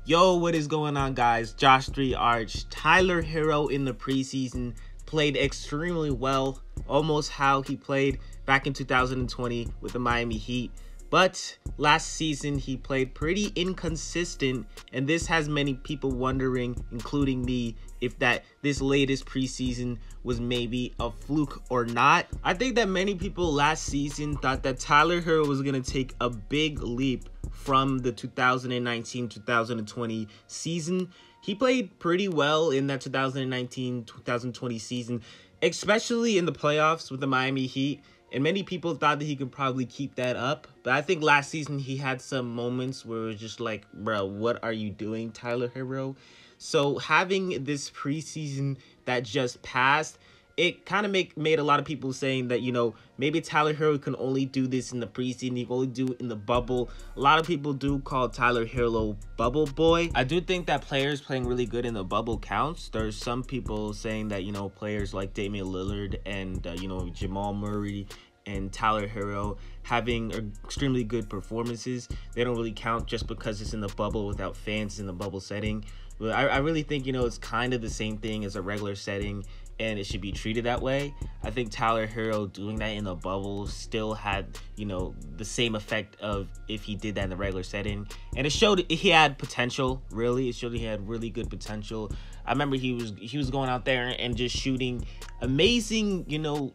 Yo, what is going on, guys? Josh 3 Arch. Tyler Herro in the preseason played extremely well, almost how he played back in 2020 with the Miami Heat. But last season he played pretty inconsistent, and this has many people wondering, including me, if this latest preseason was maybe a fluke or not. I think that many people last season thought that Tyler Herro was going to take a big leap from the 2019-2020 season. He played pretty well in that 2019-2020 season, especially in the playoffs with the Miami Heat. And many people thought that he could probably keep that up. But I think last season he had some moments where it was just like, bro, what are you doing, Tyler Herro? So having this preseason that just passed, it kind of made a lot of people saying that, you know, maybe Tyler Herro can only do this in the preseason. He can only do it in the bubble. A lot of people do call Tyler Herro bubble boy. I do think that players playing really good in the bubble counts. There's some people saying that, you know, players like Damian Lillard and, you know, Jamal Murray and Tyler Herro having extremely good performances, they don't really count just because it's in the bubble without fans in the bubble setting. But I really think, you know, it's kind of the same thing as a regular setting, and it should be treated that way. I think Tyler Herro doing that in the bubble still had, you know, the same effect of if he did that in the regular setting. And it showed he had potential, really. It showed he had really good potential. I remember he was going out there and just shooting amazing, you know,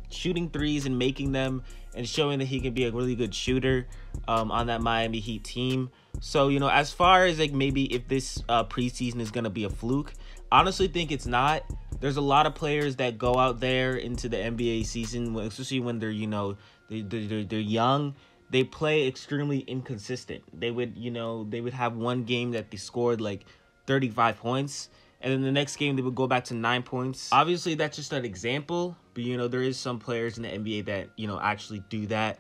shooting threes and making them, and showing that he can be a really good shooter on that Miami Heat team. So, you know, as far as like maybe if this preseason is going to be a fluke, I honestly think it's not. There's a lot of players that go out there into the NBA season, especially when they're, you know, they're young. They play extremely inconsistent. They would, you know, they would have one game that they scored like 35 points, and then the next game they would go back to 9 points. Obviously, that's just an example, but, you know, there is some players in the NBA that, you know, actually do that.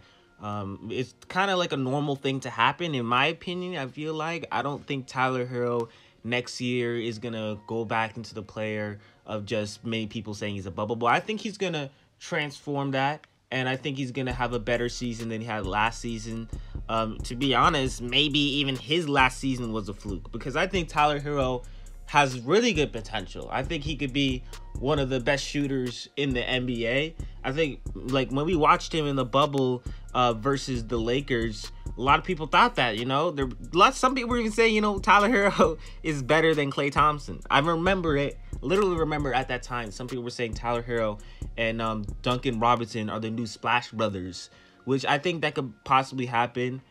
It's kind of like a normal thing to happen, in my opinion. I feel like I don't think Tyler Herro next year is gonna go back into the player of just many people saying he's a bubble boy. I think he's gonna transform that, and I think he's gonna have a better season than he had last season. To be honest, maybe even his last season was a fluke, because I think Tyler Herro has really good potential. I think he could be one of the best shooters in the NBA. I think, like, when we watched him in the bubble versus the Lakers, a lot of people thought that, you know, some people were even saying, you know, Tyler Herro is better than Klay Thompson. I remember it, literally remember at that time, some people were saying Tyler Herro and Duncan Robinson are the new Splash Brothers, which I think that could possibly happen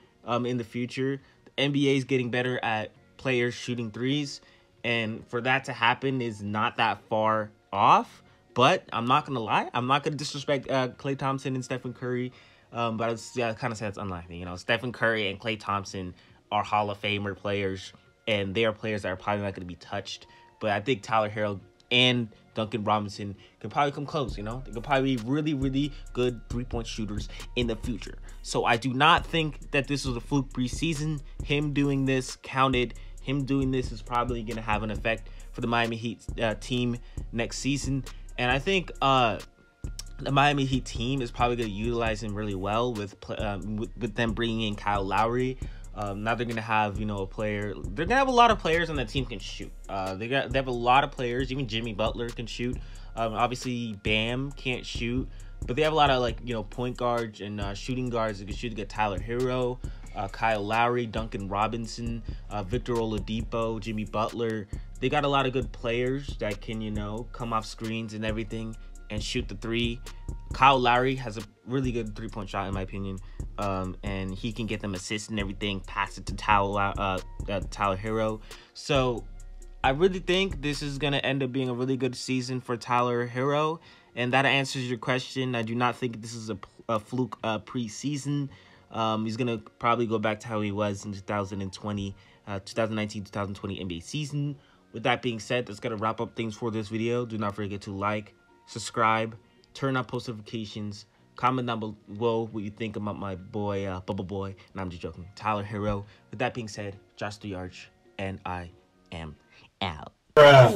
in the future. The NBA is getting better at players shooting threes, and for that to happen is not that far off. But I'm not going to lie, I'm not going to disrespect Klay Thompson and Stephen Curry. But it's kind of sad it's unlikely. You know, Stephen Curry and Klay Thompson are Hall of Famer players, and they are players that are probably not going to be touched. But I think Tyler Herro and Duncan Robinson could probably come close, you know? They could probably be really, really good three-point shooters in the future. So I do not think that this was a fluke preseason. Him doing this counted. Him doing this is probably going to have an effect for the Miami Heat team next season. And I think the Miami Heat team is probably going to utilize him really well with them bringing in Kyle Lowry. Now they're going to have, you know, a player. They're going to have a lot of players on the team can shoot. They have a lot of players. Even Jimmy Butler can shoot. Obviously, Bam can't shoot. But they have a lot of, like, you know, point guards and shooting guards that can shoot. They get Tyler Herro, Kyle Lowry, Duncan Robinson, Victor Oladipo, Jimmy Butler. They got a lot of good players that can, you know, come off screens and everything and shoot the three. Kyle Lowry has a really good three-point shot, in my opinion, and he can get them assists and everything, pass it to Tyler Herro. So I really think this is going to end up being a really good season for Tyler Herro, and that answers your question. I do not think this is a fluke preseason. He's going to probably go back to how he was in 2019-2020 NBA season. With that being said, that's going to wrap up things for this video. Do not forget to like, subscribe, turn on post notifications, comment down below what you think about my boy, Bubble Boy. And I'm just joking, Tyler Herro. With that being said, Josh 3 Arch, and I am out. Bruh.